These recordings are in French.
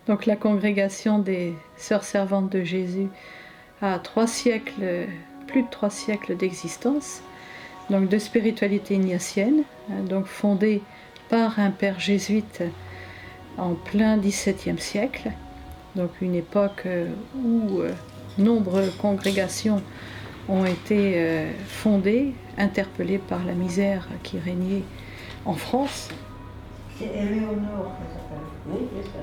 Donc la congrégation des Sœurs Servantes de Jésus a plus de 3 siècles d'existence, donc de spiritualité ignatienne, donc fondée par un père jésuite en plein XVIIe siècle, donc une époque où nombreuses congrégations ont été fondées, interpellées par la misère qui régnait en France. C'est Éléonore qui s'appelle. Oui, c'est ça.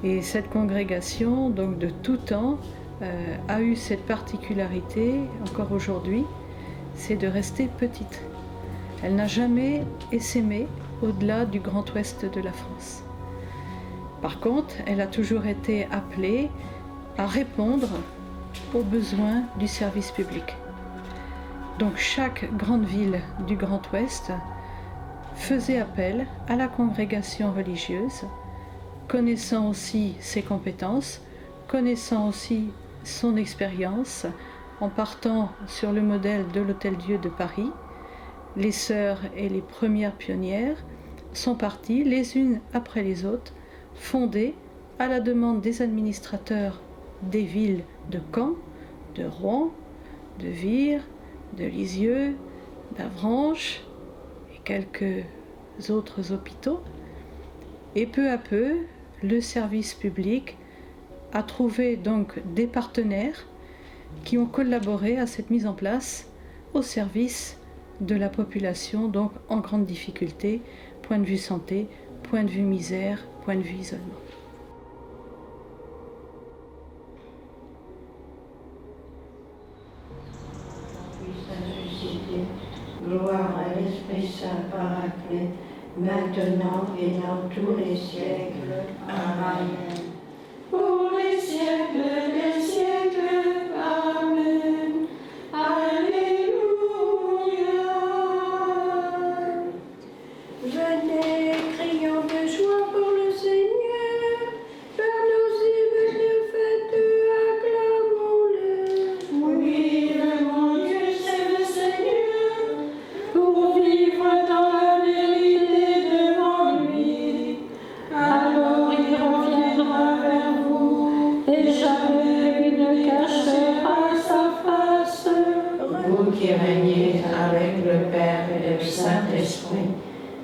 Et cette congrégation, donc de tout temps, a eu cette particularité, encore aujourd'hui, c'est de rester petite. Elle n'a jamais essaimé au-delà du Grand Ouest de la France. Par contre, elle a toujours été appelée à répondre aux besoins du service public. Donc chaque grande ville du Grand Ouest faisait appel à la congrégation religieuse, connaissant aussi ses compétences, connaissant aussi son expérience, en partant sur le modèle de l'Hôtel-Dieu de Paris. Les sœurs et les premières pionnières sont parties les unes après les autres, fondées à la demande des administrateurs des villes de Caen, de Rouen, de Vire, de Lisieux, d'Avranches et quelques autres hôpitaux. Et peu à peu, le service public a trouvé donc des partenaires qui ont collaboré à cette mise en place au service de la population, donc en grande difficulté, point de vue santé, point de vue misère, point de vue isolement. Gloire à l'Esprit Saint Paraclet, maintenant et dans tous les siècles. Amen. Pour les siècles des siècles. Amen. Alléluia. Venez, crions de joie pour le Seigneur. Par nos hymnes de fête, acclamons-le. Oui, le mon Dieu, c'est le Seigneur. Pour vivre dans la vérité devant lui, alors il reviendra vers vous, et jamais il ne cachera sa face. Vous qui régnez avec le Père et le Saint-Esprit,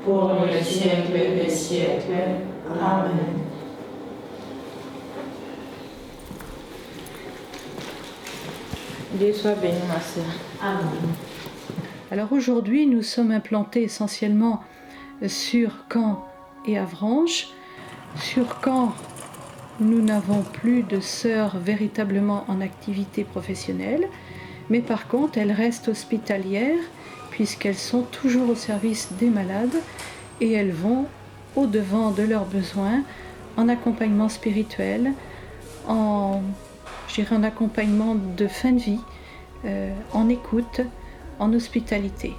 pour les siècles des siècles. Amen. Dieu soit béni, ma sœur. Amen. Alors aujourd'hui, nous sommes implantés essentiellement sur Caen et Avranches. Sur Caen, nous n'avons plus de sœurs véritablement en activité professionnelle, mais par contre, elles restent hospitalières puisqu'elles sont toujours au service des malades et elles vont au-devant de leurs besoins en accompagnement spirituel, en accompagnement de fin de vie, en écoute, en hospitalité.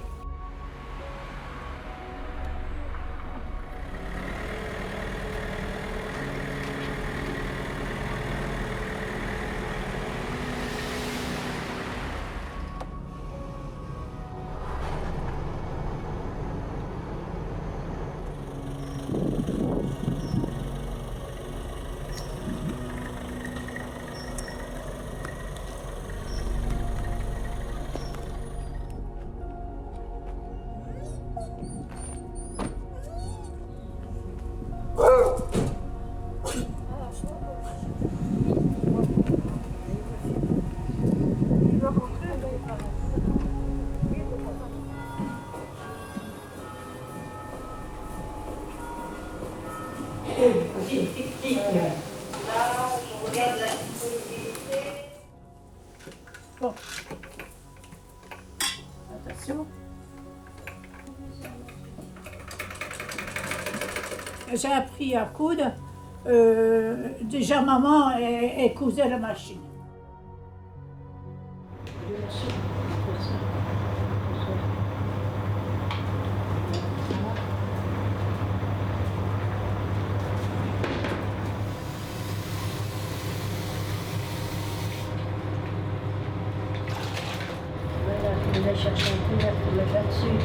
Bon. Attention. J'ai appris à coudre. Déjà, maman, elle cousait la machine. Voilà, je vais chercher un peu pour le faire dessus.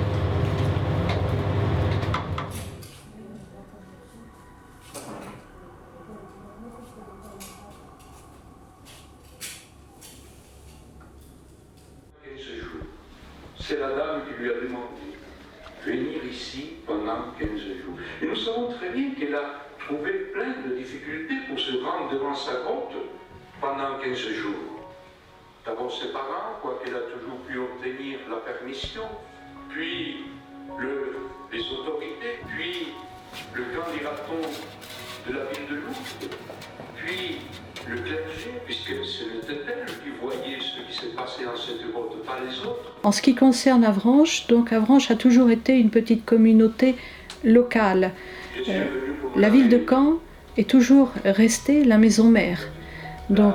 C'est la dame qui lui a demandé de venir ici pendant 15 jours. Et nous savons très bien qu'elle a trouvé plein de difficultés pour se rendre devant sa grotte pendant 15 jours. D'abord ses parents, quoiqu'elle a toujours pu obtenir la permission, puis les autorités, puis le grand dira-t-on de la ville de Lourdes, puis le clergé, puisque ce n'était elle qui voyait ce qui s'est passé dans cette grotte, pas les autres. En ce qui concerne Avranches, donc Avranches a toujours été une petite communauté locale. La ville de Caen est toujours restée la maison mère. Donc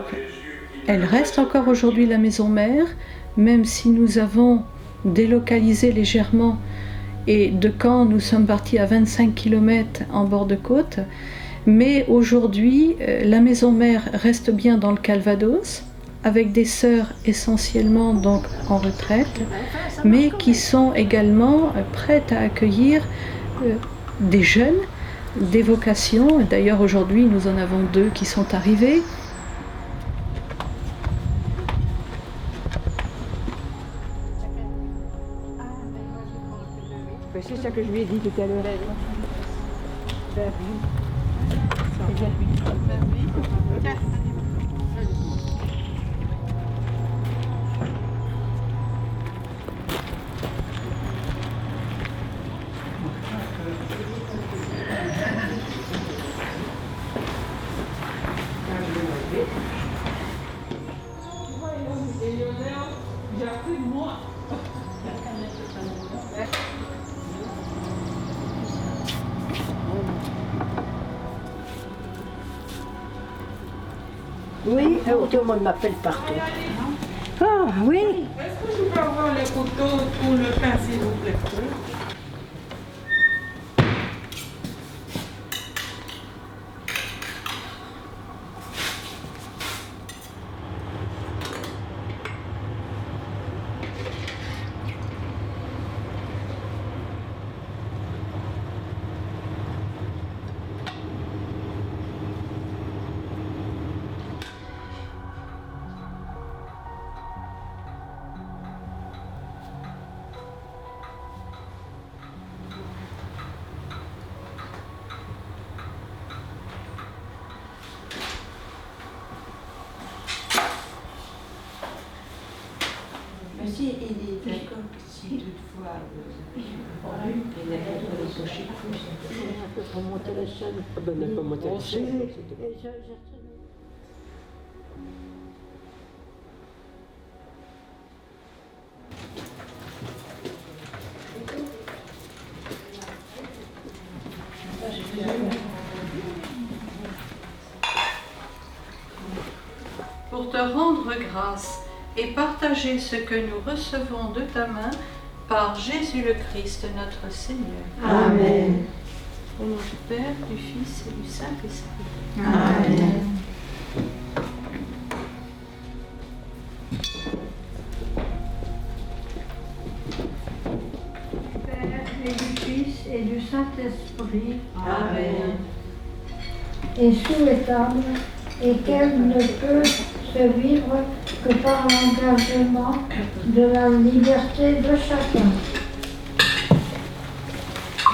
elle reste encore aujourd'hui la maison mère, même si nous avons délocalisé légèrement et de Caen nous sommes partis à 25 km en bord de côte. Mais aujourd'hui, la maison mère reste bien dans le Calvados, avec des sœurs essentiellement donc en retraite, mais qui sont également prêtes à accueillir des jeunes, des vocations. D'ailleurs aujourd'hui, nous en avons 2 qui sont arrivés. C'est ça que je lui ai dit tout à l'heure. Oui, tout le monde m'appelle partout. Ah oui. Est-ce que je peux avoir les couteaux pour le pain, s'il vous plaît? Mais si il est d'accord, si toutefois il a les cochers pour monter la chaîne. Ah ben, on n'a pas monté la chaîne. Pour te rendre grâce et partager ce que nous recevons de ta main par Jésus le Christ, notre Seigneur. Amen. Au nom du Père, du Fils et du Saint-Esprit. Amen. Père et du Fils et du Saint-Esprit. Amen. Est souhaitable et qu'elle ne peut se vivre que par l'engagement de la liberté de chacun.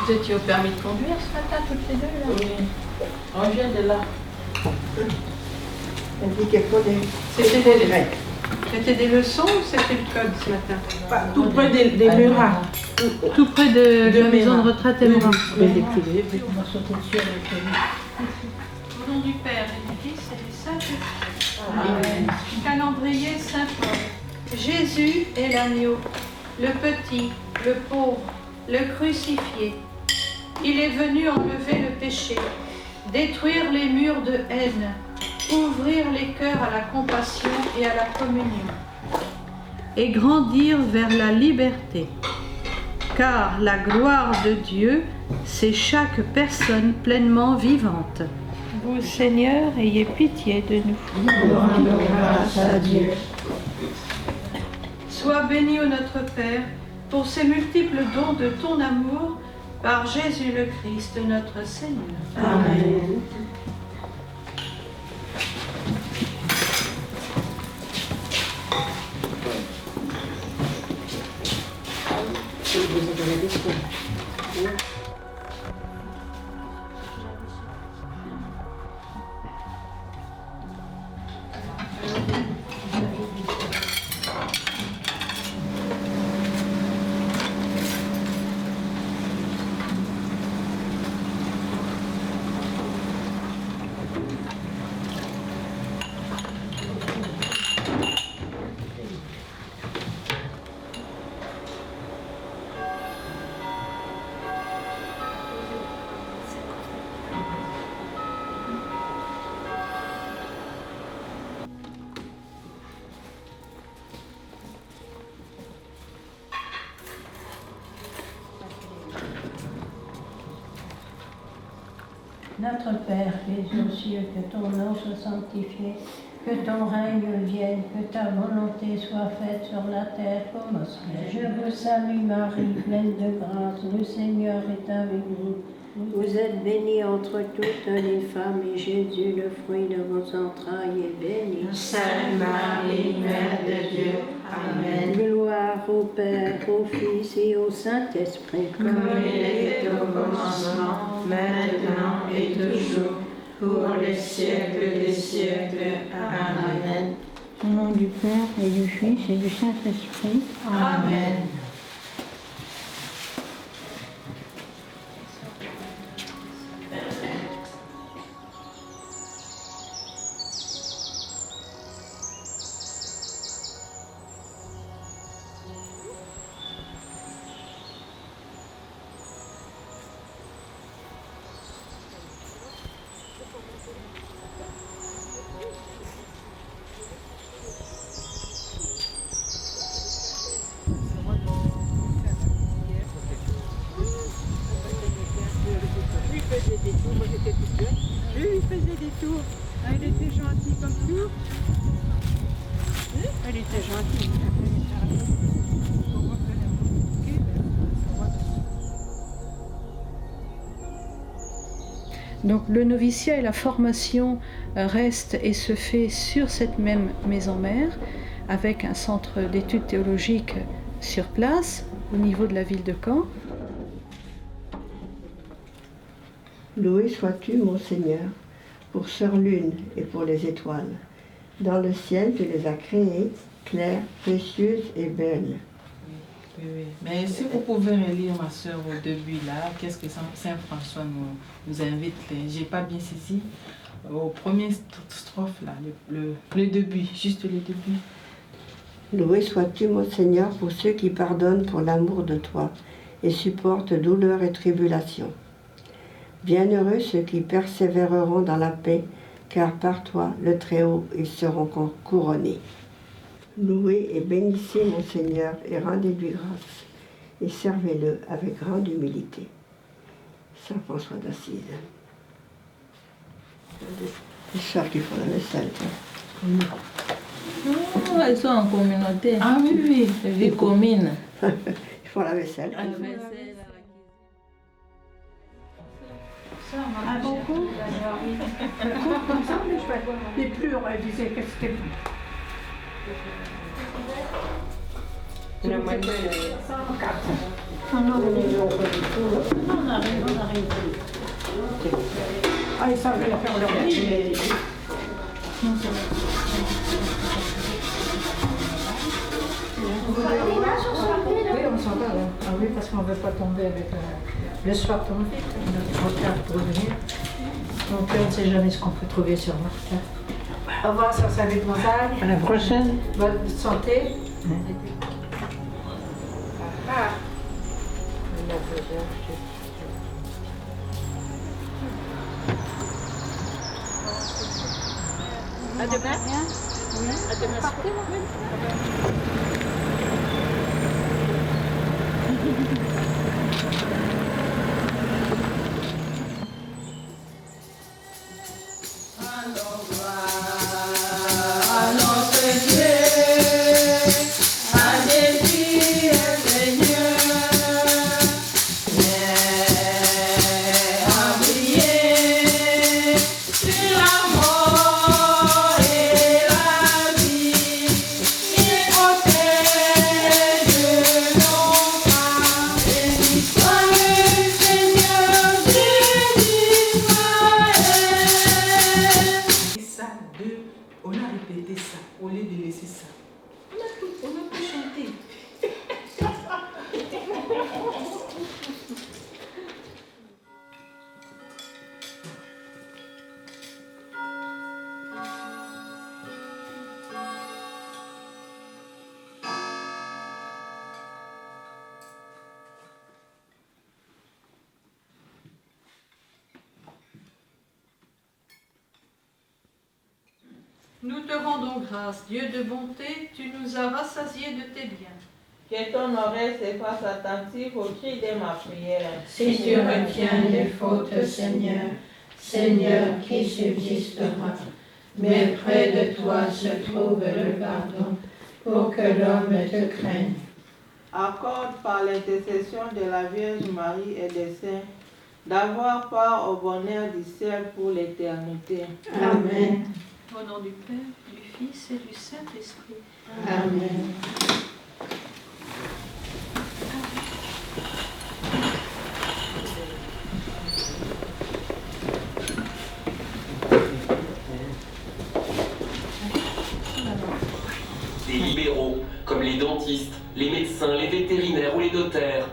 Vous étiez au permis de conduire ce matin, toutes les deux là? Oui. On vient de là. Elle dit qu'elle connaît. C'était des leçons ou c'était le code ce matin? Tout près des Murat. Tout près de la maison de retraite Émeraude. Mais les clés. On va sauter dessus avec lui. Au nom du Père et du Fils et du Saint-Esprit. Amen. Calendrier Saint-Paul. Jésus est l'agneau, le petit, le pauvre, le crucifié. Il est venu enlever le péché, détruire les murs de haine, ouvrir les cœurs à la compassion et à la communion, et grandir vers la liberté. Car la gloire de Dieu, c'est chaque personne pleinement vivante. Vous, Seigneur, ayez pitié de nous. Rendons grâce à Dieu. Sois béni, ô notre Père, pour ces multiples dons de ton amour, par Jésus le Christ, notre Seigneur. Amen. Notre Père qui es aux cieux, que ton nom soit sanctifié, que ton règne vienne, que ta volonté soit faite sur la terre comme au ciel. Je vous salue Marie, pleine de grâce, le Seigneur est avec vous. Vous êtes bénie entre toutes les femmes, et Jésus, le fruit de vos entrailles, est béni. Sainte Marie, Mère de Dieu, Amen. Gloire au Père, au Fils et au Saint-Esprit. Comme il était au commencement, maintenant et toujours, pour les siècles des siècles. Amen. Au nom du Père et du Fils et du Saint-Esprit. Amen. Lui, il faisait des tours. Ah, il était gentil comme tout. Elle était gentille. Donc le noviciat et la formation restent et se fait sur cette même maison mère, avec un centre d'études théologiques sur place, au niveau de la ville de Caen. Loué sois-tu, mon Seigneur, pour Sœur Lune et pour les étoiles. Dans le ciel, tu les as créées, claires, précieuses et belles. Oui. Mais si vous pouvez relire, ma soeur, au début, là, qu'est-ce que Saint François nous invite, j'ai pas bien saisi, au premier strophe, là, le début, juste le début. Loué sois-tu, mon Seigneur, pour ceux qui pardonnent pour l'amour de toi et supportent douleur et tribulation. Bienheureux ceux qui persévéreront dans la paix, car par toi, le Très-Haut, ils seront couronnés. Louez et bénissez mon Seigneur et rendez-lui grâce, et servez-le avec grande humilité. Saint François d'Assise. Les sœurs qui font la vaisselle. Oh, elles sont en communauté. Ah oui, oui. Vie commune. Ils font la vaisselle. Ah, beaucoup. Comme ça, mais chouette. Les pleurs, elle disait que c'était bon. La moitié. 104. On arrive. Ah, ils savaient faire leur métier. Oui, on s'en va. Ah oui, parce qu'on ne veut pas tomber avec le soir tombe vite. Notre retard pour venir. Donc on ne sait jamais ce qu'on peut trouver sur Martin. Au revoir, sur sa vie de montagne. À la prochaine. Bonne santé. Ah. À demain. Oui. À demain. Partez, On a répété ça au lieu de laisser ça. On a pu chanter. Nous te rendons grâce, Dieu de bonté, tu nous as rassasiés de tes biens. Que ton oreille se fasse attentive au cri de ma prière. Si tu retiens les fautes, Seigneur, Seigneur qui subsistera, mais près de toi se trouve le pardon, pour que l'homme te craigne. Accorde par l'intercession de la Vierge Marie et des saints d'avoir part au bonheur du ciel pour l'éternité. Amen. Au nom du Père, du Fils et du Saint-Esprit. Amen. Des libéraux, comme les dentistes, les médecins, les vétérinaires ou les notaires.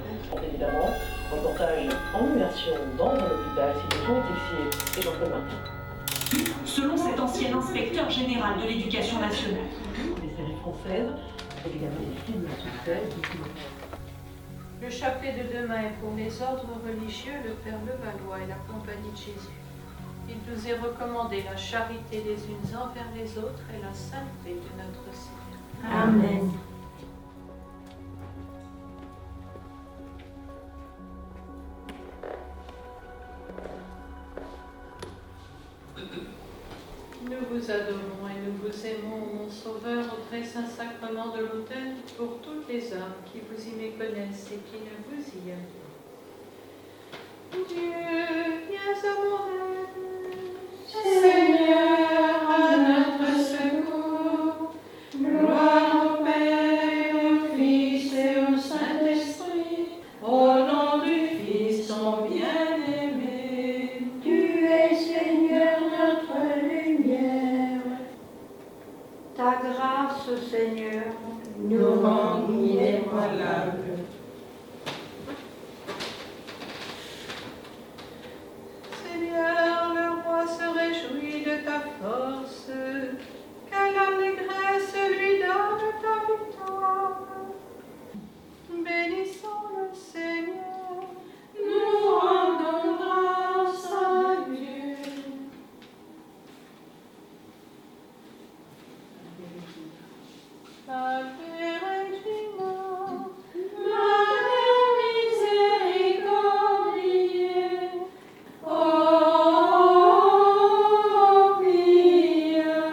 Évidemment, reportage en immersion dans un hôpital si besoin est ici et dans le matin. Selon cet ancien inspecteur général de l'éducation nationale. Les séries françaises, évidemment des films français. Le chapelet de demain est pour les ordres religieux, le Père Levallois et la Compagnie de Jésus. Il nous est recommandé la charité les unes envers les autres et la sainteté de notre Seigneur. Amen. Nous vous adorons et nous vous aimons, mon Sauveur, au très saint sacrement de l'autel, pour toutes les âmes qui vous y méconnaissent et qui ne vous y aiment. Dieu, viens à mon aide. Seigneur, à notre secours. Gloire au Père, au Fils et au Saint-Esprit. Au nom du Fils, son bien-aimé. Tu es Seigneur notre lumière. Ta grâce, Seigneur, Nous rend inébranlables. Seigneur, le roi se réjouit de ta force, que l'allégresse lui donne ta victoire. Bénissons le Seigneur. Nous rendons grâce à Dieu. Ave Regina, Mater miséricordiae, pia.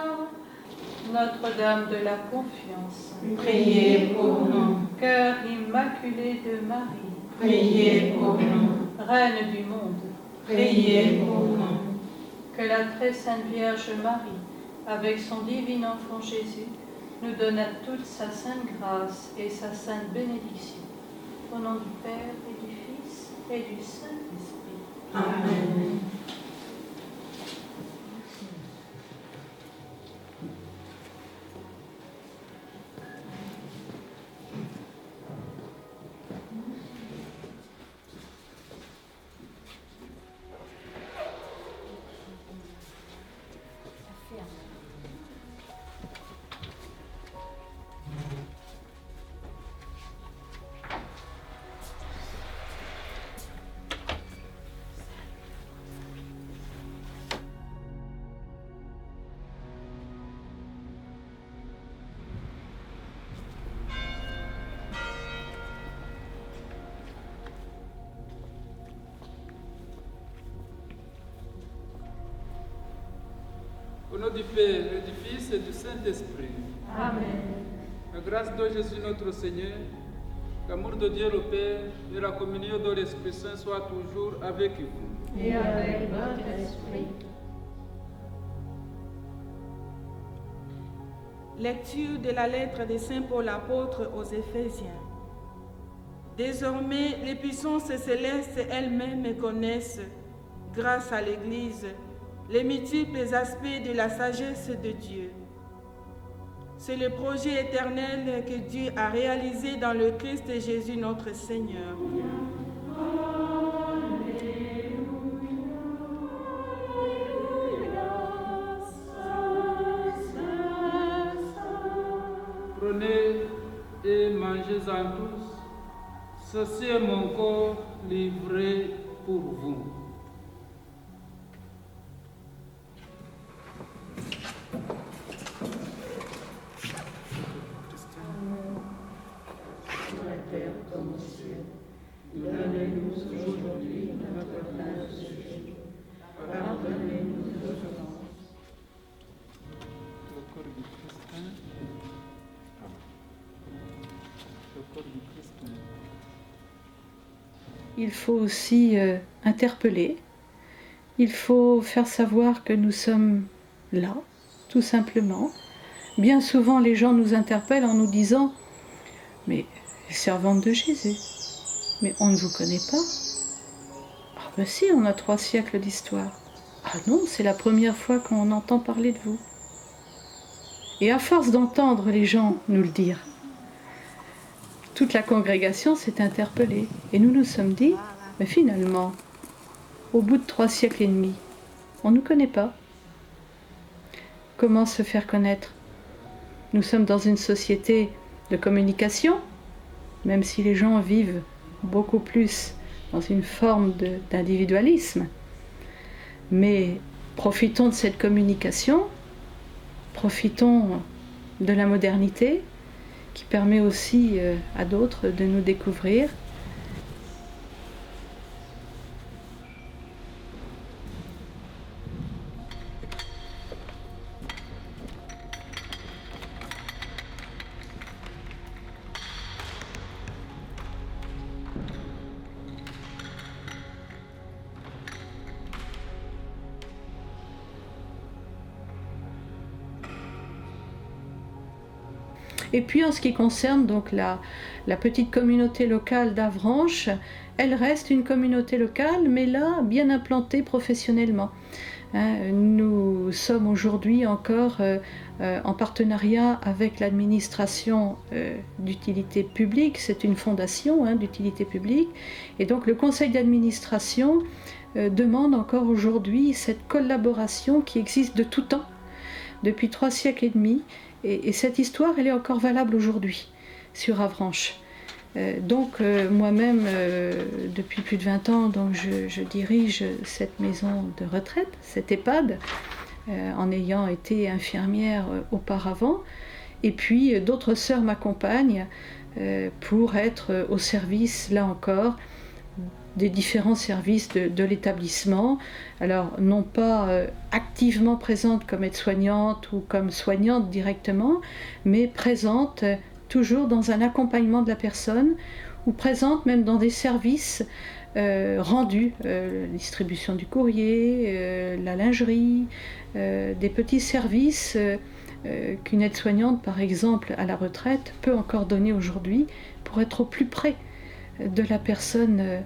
Notre-Dame de la confiance, Priez pour nous. Cœur immaculé de Marie, Priez pour nous. Reine du monde, Priez pour nous. que la très sainte Vierge Marie, avec son divin enfant Jésus, nous donne à toute sa sainte grâce et sa sainte bénédiction. Au nom du Père et du Fils et du Saint-Esprit. Amen. Au nom du Père, et du Fils et du Saint-Esprit. Amen. La grâce de Jésus notre Seigneur, l'amour de Dieu le Père et la communion de l'Esprit Saint soient toujours avec vous. Et avec votre esprit. Lecture de la lettre de Saint Paul apôtre aux Éphésiens. Désormais, les puissances célestes elles-mêmes connaissent, grâce à l'Église, les multiples aspects de la sagesse de Dieu. C'est le projet éternel que Dieu a réalisé dans le Christ Jésus notre Seigneur. Prenez et mangez-en tous. Ceci est mon corps livré pour vous. Père, comme au ciel, donnez-nous aujourd'hui notre pain de ce jour. Pardonnez-nous nos offenses. Le corps du Christ. Le corps du Christ. Il faut aussi interpeller. Il faut faire savoir que nous sommes là, tout simplement. Bien souvent, les gens nous interpellent en nous disant « Mais servante de Jésus, mais on ne vous connaît pas ?» Ah ben si, on a 3 siècles d'histoire. Ah non, c'est la première fois qu'on entend parler de vous. Et à force d'entendre les gens nous le dire, toute la congrégation s'est interpellée. Et nous nous sommes dit, mais finalement, au bout de 3 siècles et demi, on ne nous connaît pas. Comment se faire connaître? Nous sommes dans une société de communication, même si les gens vivent beaucoup plus dans une forme d'individualisme. Mais profitons de cette communication, profitons de la modernité, qui permet aussi à d'autres de nous découvrir. Et puis en ce qui concerne donc la petite communauté locale d'Avranches, elle reste une communauté locale, mais là, bien implantée professionnellement. Nous sommes aujourd'hui encore en partenariat avec l'administration d'utilité publique, c'est une fondation d'utilité publique, et donc le conseil d'administration demande encore aujourd'hui cette collaboration qui existe de tout temps, depuis 3 siècles et demi, et cette histoire, elle est encore valable aujourd'hui sur Avranches. Donc moi-même, depuis plus de 20 ans, donc je dirige cette maison de retraite, cette EHPAD, en ayant été infirmière auparavant. Et puis d'autres sœurs m'accompagnent pour être au service, là encore, des différents services de l'établissement. Alors non pas activement présente comme aide-soignante ou comme soignante directement, mais présente toujours dans un accompagnement de la personne, ou présente même dans des services rendus, la distribution du courrier, la lingerie, des petits services qu'une aide-soignante, par exemple, à la retraite, peut encore donner aujourd'hui pour être au plus près de la personne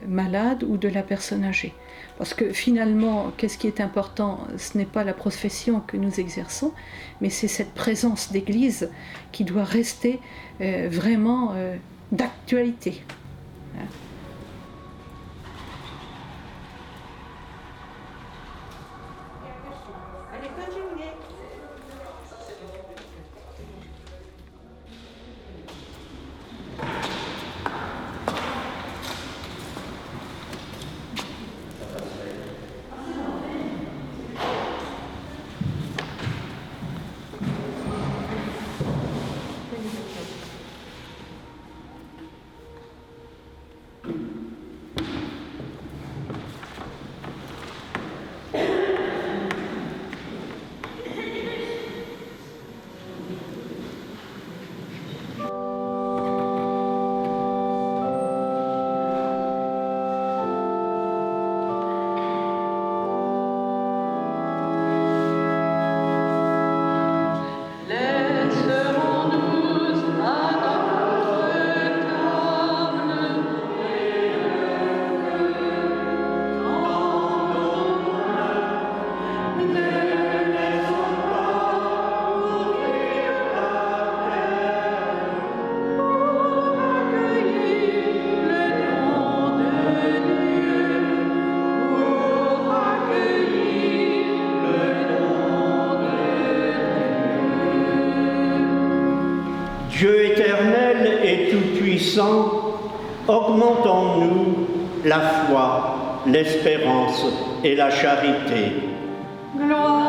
malade ou de la personne âgée. Parce que finalement, qu'est-ce qui est important? Ce n'est pas la profession que nous exerçons, mais c'est cette présence d'église qui doit rester vraiment d'actualité. Dieu éternel et tout-puissant, augmente en nous la foi, l'espérance et la charité. Gloire